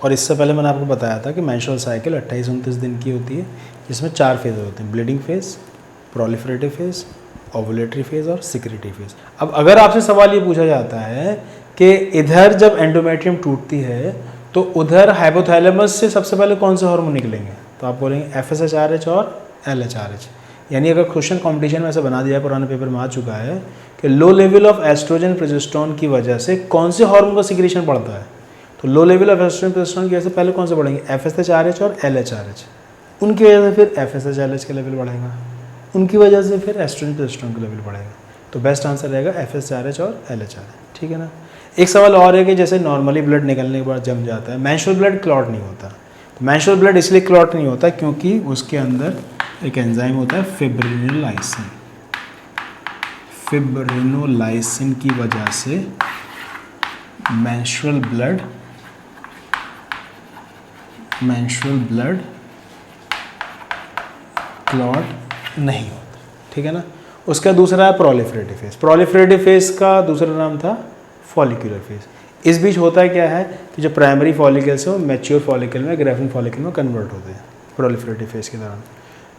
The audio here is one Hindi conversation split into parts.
और इससे पहले मैंने आपको बताया था कि मेंस्ट्रुअल साइकिल 28-29 दिन की होती है, जिसमें 4 फेज होते हैं, bleeding phase, proliferative phase, ovulatory phase और सिक्रेटरी फेज। अब अगर आपसे सवाल ये पूछा जाता है कि इधर जब एंडोमेट्रियम टूटती है तो उधर हाइपोथैलेमस से सबसे पहले कौन से हार्मोन निकलेंगे, तो आप बोलेंगे FSH-RH और LHRH। यानी अगर क्वेश्चन कॉम्पिटिशन में ऐसा बना दिया, पुराने पेपर में आ चुका है कि लो लेवल ऑफ एस्ट्रोजन प्रोजेस्टेरोन की वजह से कौन से हार्मोन का सिक्रीशन बढ़ता है, तो लो लेवल ऑफ एस्ट्रोजन प्रोजेस्टेरोन की वजह से पहले कौन से बढ़ेंगे, FSH-RH और LHRH। उनकी वजह से फिर FSH-LH का लेवल बढ़ेगा, उनकी वजह से फिर एस्ट्रोजन प्रोजेस्टेरोन का लेवल बढ़ेगा। तो बेस्ट आंसर रहेगा FSH-RH और LHRH, ठीक है ना। एक सवाल और है कि जैसे नॉर्मली ब्लड निकलने के बाद जम जाता है, मेंस्ट्रुअल ब्लड क्लॉट नहीं होता। तो मेंस्ट्रुअल ब्लड इसलिए क्लॉट नहीं होता क्योंकि उसके अंदर एक एंजाइम होता है फिब्रिनोलाइसिन। फिब्रिनोलाइसिन की वजह से मेंस्ट्रुअल ब्लड क्लॉट नहीं होता, ठीक है ना। उसका दूसरा है प्रोलिफरेटिव फेज। प्रोलिफरेटिव फेज का दूसरा नाम था फॉलिकुलर फेज। इस बीच होता है क्या है कि जो प्राइमरी फॉलिकल्स है वो मैच्योर फॉलिकल में, ग्रेफिन फॉलिकल में कन्वर्ट होते हैं प्रोलिफरेटिव फेज के दौरान।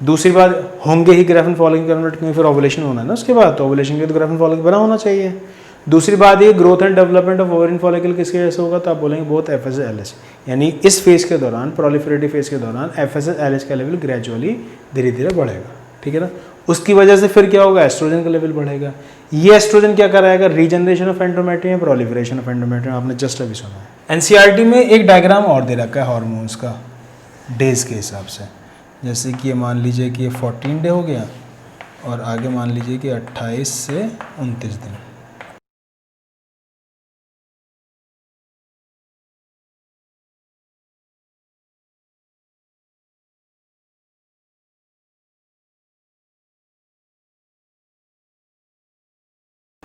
दूसरी बात, होंगे ही ग्रेफिन फॉलिकल कन्वर्ट, क्योंकि फिर ओवुलेशन होना है ना उसके बाद, तो ओवुलेशन के तो ग्रेफिन फॉलिकल बना होना चाहिए। दूसरी बात ये growth and development of ovarian follicle किसकी वजह से होगा, तो आप बोलेंगे बोथ FSH-LH। यानी इस फेज के दौरान, प्रोलिफरेटिव फेज के दौरान FSH-LH का लेवल ग्रेजुअली धीरे धीरे बढ़ेगा, ठीक है ना। उसकी वजह से फिर क्या होगा, एस्ट्रोजन का लेवल बढ़ेगा। ये एस्ट्रोजन क्या कराएगा, regeneration of endometrium, proliferation of endometrium, आपने जस्ट अभी सुना है। NCERT में एक डायग्राम और दे रखा है हार्मोन्स का डेज के हिसाब से। जैसे कि ये मान लीजिए कि ये 14 डे हो गया और आगे मान लीजिए कि 28 से 29 दिन।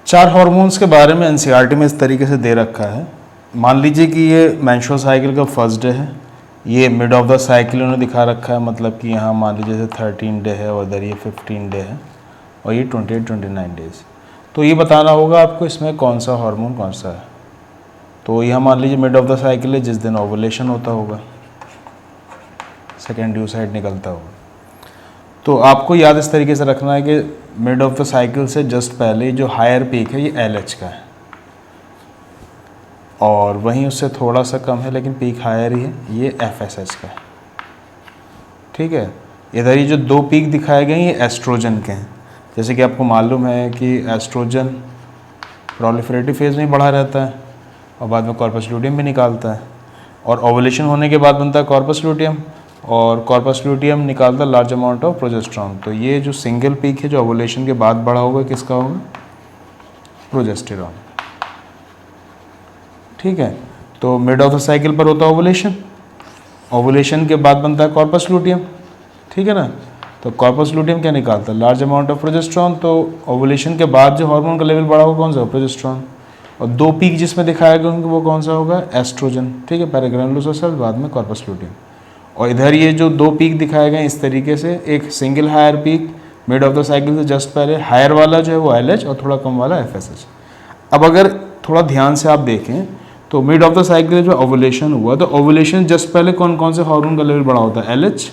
चार हार्मोन्स के बारे में NCERT में इस तरीके से दे रखा है। मान लीजिए कि ये मेंस्ट्रुअल साइकिल का फर्स्ट डे है, ये मिड ऑफ द साइकिल उन्होंने दिखा रखा है, मतलब कि यहाँ मान लीजिए जैसे 13 डे है और इधर ये 15 डे है और ये 28-29 डेज। तो ये बताना होगा आपको इसमें कौन सा हार्मोन कौन सा है। तो यहाँ मान लीजिए मिड ऑफ द साइकिल है, जिस दिन ओवुलेशन होता होगा, सेकेंड ड्यू साइड निकलता होगा। तो आपको याद इस तरीके से रखना है कि मिड ऑफ द साइकिल से जस्ट पहले जो हायर पीक है ये LH का है और वहीं उससे थोड़ा सा कम है लेकिन पीक हायर ही है, ये FSH का है, ठीक है। इधर ये जो दो पीक दिखाए गए ये एस्ट्रोजन के हैं। जैसे कि आपको मालूम है कि एस्ट्रोजन प्रोलिफरेटिव फेज में बढ़ा रहता है और बाद में कॉर्पस ल्यूटियम भी निकालता है और ओवुलेशन होने के बाद बनता है कॉर्पस ल्यूटियम और कॉर्पस ल्यूटियम निकालता है लार्ज अमाउंट ऑफ प्रोजेस्टेरोन। तो ये जो सिंगल पीक है जो ओवुलेशन के बाद बढ़ा होगा किसका होगा, प्रोजेस्टेरोन, ठीक है। तो मिड ऑफ द साइकिल पर होता है ओवुलेशन, ओवुलेशन के बाद बनता है कॉर्पस ल्यूटियम, ठीक है ना। तो कॉर्पस ल्यूटियम क्या निकालता है, लार्ज अमाउंट ऑफ प्रोजेस्टेरोन। तो ओवुलेशन के बाद जो हार्मोन का लेवल बढ़ा होगा कौन सा, प्रोजेस्टेरोन। और दो पीक जिसमें दिखाया गया होंगे वो कौन सा होगा, एस्ट्रोजन, ठीक है, पहले ग्रैनुलोसा सेल बाद में कॉर्पस ल्यूटियम। और इधर ये जो दो पीक दिखाए गए इस तरीके से, एक single higher peak mid of the cycle से जस्ट पहले, हायर वाला जो है वो LH और थोड़ा कम वाला FSH। अब अगर थोड़ा ध्यान से आप देखें तो मिड ऑफ द साइकिल जो ओवुलेशन हुआ तो ओवुलेशन जस्ट पहले कौन कौन से हार्मोन का लेवल बढ़ा होता है, LH,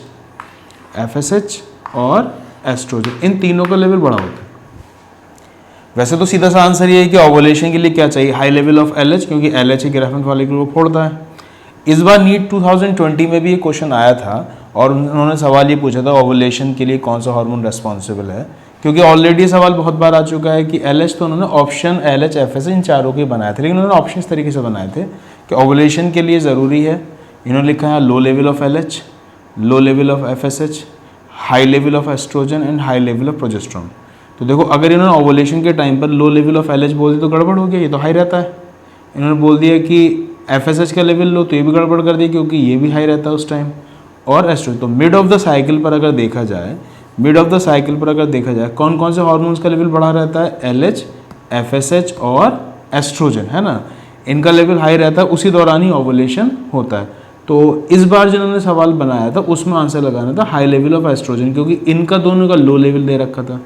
FSH और एस्ट्रोजन, इन तीनों का लेवल बढ़ा होता है। वैसे तो सीधा सा आंसर ये है कि ओवुलेशन के लिए क्या चाहिए, हाई लेवल ऑफ LH, क्योंकि LH ही ग्रेफिन फॉलिकल को फोड़ता है। इस बार नीट 2020 में भी ये क्वेश्चन आया था और उन्होंने सवाल ये पूछा था ओवुलेशन के लिए कौन सा हार्मोन रेस्पॉन्सिबल है, क्योंकि ऑलरेडी सवाल बहुत बार आ चुका है कि LH तो उन्होंने ऑप्शन LH FSH इन चारों के बनाए थे, लेकिन उन्होंने ऑप्शन इस तरीके से बनाए थे कि ओवुलेशन के लिए ज़रूरी है, इन्होंने लिखा है low level of LH, low level of FSH, high level of oestrogen and high level of progesterone. तो देखो अगर इन्होंने ओवुलेशन के टाइम पर लो लेवल ऑफ LH बोल दी तो गड़बड़ हो गया, ये तो हाई रहता है। इन्होंने बोल दिया कि FSH का लेवल लो तो ये भी गड़बड़ कर दिया क्योंकि ये भी हाई रहता है उस टाइम, और एस्ट्रोजन। तो मिड ऑफ द साइकिल पर अगर देखा जाए, मिड ऑफ द साइकिल पर अगर देखा जाए कौन कौन से हार्मोन्स का लेवल बढ़ा रहता है, LH, FSH और एस्ट्रोजन, है ना, इनका लेवल हाई रहता है, उसी दौरान ही ओवुलेशन होता है। तो इस बार जिन्होंने सवाल बनाया था उसमें आंसर लगाना था हाई लेवल ऑफ एस्ट्रोजन, क्योंकि इनका दोनों का लो लेवल दे रखा था,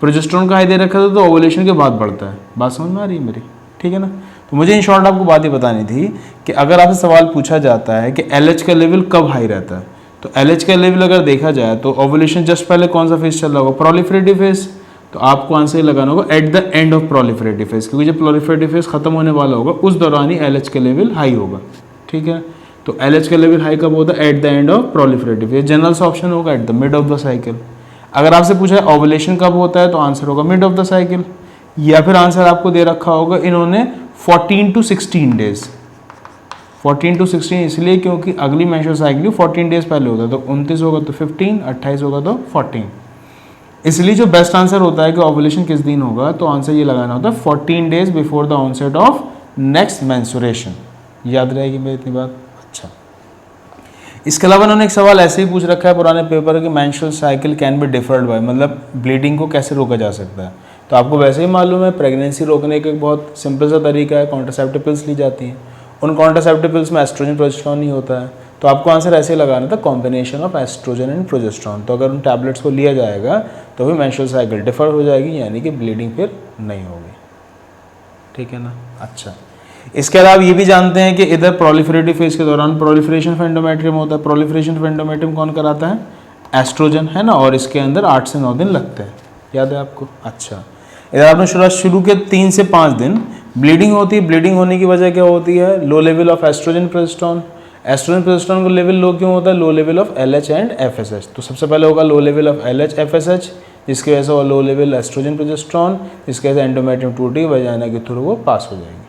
प्रोजेस्टेरोन का हाई दे रखा था, तो ओवुलेशन के बाद बढ़ता है। बात समझ में आ रही है मेरी, ठीक है ना। तो मुझे इन शॉर्ट आपको बात ही बतानी थी कि अगर आपसे सवाल पूछा जाता है कि LH का लेवल कब हाई रहता है, तो LH का लेवल अगर देखा जाए तो ओवुलेशन जस्ट पहले कौन सा फेज चल रहा होगा, प्रोलिफरेटिव फेज। तो आपको आंसर ये लगाना होगा at the end of proliferative phase, क्योंकि जब प्रोलिफरेटिव फेज खत्म होने वाला होगा उस दौरान ही LH का लेवल हाई होगा, ठीक है। तो LH का लेवल हाई कब होता है, at the end of proliferative phase. General सा ऑप्शन होगा at the mid of the cycle. अगर आपसे पूछा है ओवुलेशन कब होता है तो आंसर होगा मिड ऑफ द साइकिल, या फिर आंसर आपको दे रखा होगा इन्होंने 14 to 16 डेज। 14 to 16 इसलिए क्योंकि अगली मेंस्ट्रुअल साइकिल 14 डेज पहले होता है, तो 29 होगा तो 15, 28 होगा तो 14। इसलिए जो बेस्ट आंसर होता है कि ओवुलेशन किस दिन होगा, तो आंसर ये लगाना होता है 14 days before the onset of next menstruation. याद रहेगी मेरी इतनी बात। अच्छा, इसके अलावा उन्होंने एक सवाल ऐसे ही पूछ रखा है पुराने पेपर कि menstrual cycle can be deferred by, मतलब ब्लीडिंग को कैसे रोका जा सकता है। तो आपको वैसे ही मालूम है प्रेगनेंसी रोकने का एक बहुत सिंपल सा तरीका है, कॉन्ट्रासेप्टिव पिल्स ली जाती हैं। उन कॉन्ट्रासेप्टिव पिल्स में एस्ट्रोजन प्रोजेस्टेरॉन नहीं होता है, तो आपको आंसर ऐसे लगाना था combination of oestrogen and progesterone. तो अगर उन टैबलेट्स को लिया जाएगा तो भी मेंस्ट्रुअल साइकिल डिफर हो जाएगी, यानी कि ब्लीडिंग फिर नहीं होगी, ठीक है ना। अच्छा, इसके अलावा ये भी जानते हैं कि इधर प्रोलिफरेटिव फेज के दौरान प्रोलिफरेशन ऑफ एंडोमेट्रियम होता है। प्रोलिफरेशन ऑफ एंडोमेट्रियम कौन कराता है, एस्ट्रोजन, है ना, और इसके अंदर 8 से 9 दिन लगते हैं, याद है आपको। अच्छा, इधर आपने शुरू के 3 से 5 दिन ब्लीडिंग होती है। ब्लीडिंग होने की वजह क्या होती है, low level of estrogen progesterone. Estrogen progesterone का लेवल लो क्यों होता है, low level of LH and FSH। तो सबसे पहले होगा low level of LH FSH, जिसकी वजह से लो लेवल एस्ट्रोजन प्रोजेस्टेरॉन, जिसकी वजह से एंडोमेट्रियम टूटी वजाइना के थ्रू वो पास हो जाएगी,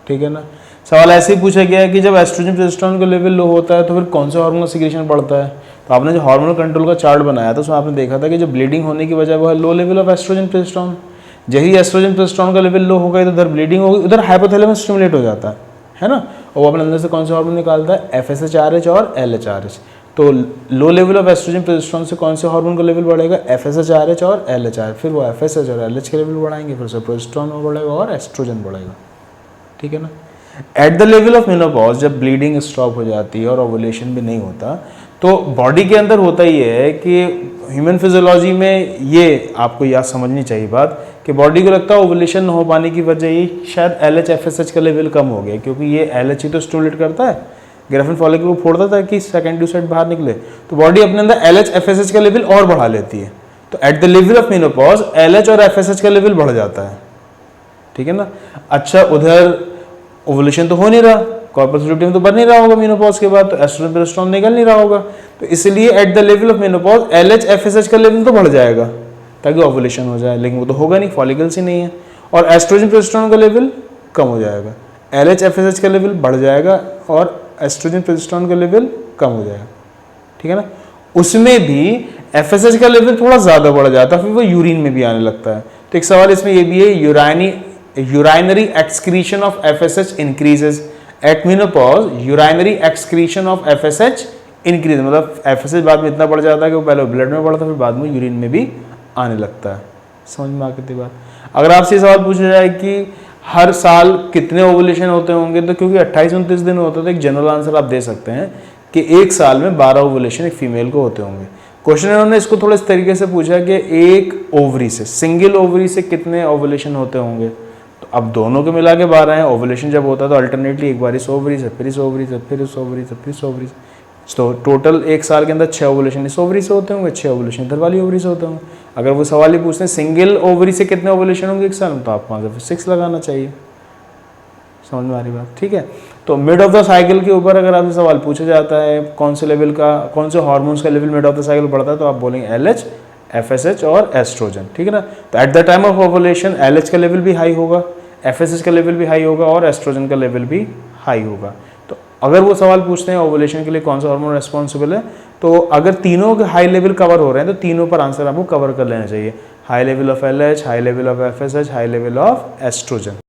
ठीक है ना। सवाल ऐसे ही पूछा गया है कि जब एस्ट्रोजन प्रोजेस्टेरॉन का लेवल लो होता है तो फिर कौन से हार्मोन का सिक्रेशन बढ़ता है। तो आपने जो हार्मोनल कंट्रोल का चार्ट बनाया था उसमें आपने देखा था कि जो ब्लीडिंग होने की वजह वो है low level of estrogen progesterone. यही एस्ट्रोजन प्रोजेस्टेरॉन का लेवल लो होगा तो उधर ब्लीडिंग होगी, उधर हाइपोथैलेमस स्टिमुलेट हो जाता है ना, और वो अपने अंदर से कौन से हार्मोन निकालता है, FSH-RH और LH-RH। तो लो लेवल ऑफ एस्ट्रोजन प्रोजेस्टेरॉन से कौन से हार्मोन का लेवल बढ़ेगा, FSH-RH और LH-RH। फिर वो FSH और LH के लेवल बढ़ाएंगे, फिर से प्रोजेस्टेरॉन बढ़ेगा और एस्ट्रोजन बढ़ेगा, ठीक है ना। At the level of menopause जब ब्लीडिंग स्टॉप हो जाती है और ओवुलेशन भी नहीं होता, तो बॉडी के अंदर होता ही है कि ह्यूमन फिजियोलॉजी में ये आपको याद समझनी चाहिए बात कि बॉडी को लगता है ओवुलेशन न हो पाने की वजह ही शायद LH FSH का लेवल कम हो गया, क्योंकि ये LH ही तो स्टिमुलेट करता है, ग्राफिन फॉलिकल को फोड़ता था कि सेकेंडरी साइड बाहर निकले, तो बॉडी अपने अंदर LH FSH का लेवल और बढ़ा लेती है। तो at the level of menopause LH और FSH का लेवल बढ़ जाता है, ठीक है ना। अच्छा, उधर ओवुलेशन तो हो नहीं रहा, कॉर्पस ल्यूटियम तो बन नहीं रहा होगा मेनोपॉज के बाद, तो एस्ट्रोजन प्रोजेस्टेरॉन निकल नहीं रहा होगा, तो इसलिए at the level of menopause LH FSH का लेवल तो बढ़ जाएगा ताकि ओवुलेशन हो जाए, लेकिन वो तो होगा नहीं, फॉलिकल्स ही नहीं है। और एस्ट्रोजन प्रोजेस्टेरॉन का लेवल कम हो जाएगा, LH FSH का लेवल बढ़ जाएगा और एस्ट्रोजन प्रोजेस्टेरॉन का लेवल कम हो जाएगा, ठीक है ना। उसमें भी FSH का लेवल थोड़ा ज़्यादा बढ़ जाता है, फिर वो यूरिन में भी आने लगता है। तो एक सवाल इसमें ये भी है, urinary excretion of FSH increases at menopause, urinary excretion of FSH increases, मतलब FSH बाद में इतना बढ़ जाता है कि वो पहले ब्लड में बढ़ता है फिर बाद में यूरिन में भी आने लगता है। समझ में आ गई बात। अगर आपसे सवाल पूछा जाए कि हर साल कितने ओवुलेशन होते होंगे, तो क्योंकि 28-29 दिन होता है तो एक जनरल आंसर आप दे सकते हैं कि एक साल में 12 ओवुलेशन एक फीमेल को होते होंगे। क्वेश्चन उन्होंने इसको थोड़ा इस तरीके से पूछा कि एक ओवरी से, सिंगल ओवरी से कितने ओवुलेशन होते होंगे, तो अब दोनों के मिला के 12 हैं। ओवुलेशन जब होता है तो अल्टरनेटली एक बार इस ओवरी से, फिर इस ओवरी से, फिर इस ओवरी से, फिर इस ओवरी से, तो टोटल एक साल के अंदर 6 ओवुलेशन इस ओवरी से होते होंगे, 6 ओवुलेशन इधर वाली ओवरी से होते होंगे। अगर वो सवाल ही पूछते हैं सिंगल ओवरी से कितने ओवुलेशन होंगे एक साल में, तो आपको आंसर फिर 6 लगाना चाहिए। समझ में आ रही बात, ठीक है। तो मिड ऑफ द साइकिल के ऊपर अगर आपसे सवाल पूछा जाता है कौन से लेवल का, कौन से हार्मोन्स का level mid of the cycle बढ़ता है, तो आप बोलेंगे LH FSH और एस्ट्रोजन, ठीक है ना। तो at the time of ovulation LH का लेवल भी हाई होगा, FSH का लेवल भी हाई होगा और एस्ट्रोजन का लेवल भी हाई होगा। तो अगर वो सवाल पूछते हैं ओवुलेशन के लिए कौन सा हार्मोन रेस्पॉन्सिबल है, तो अगर तीनों के हाई लेवल कवर हो रहे हैं तो तीनों पर आंसर आपको कवर कर लेना चाहिए, high level of LH, high level of FSH, high level of oestrogen.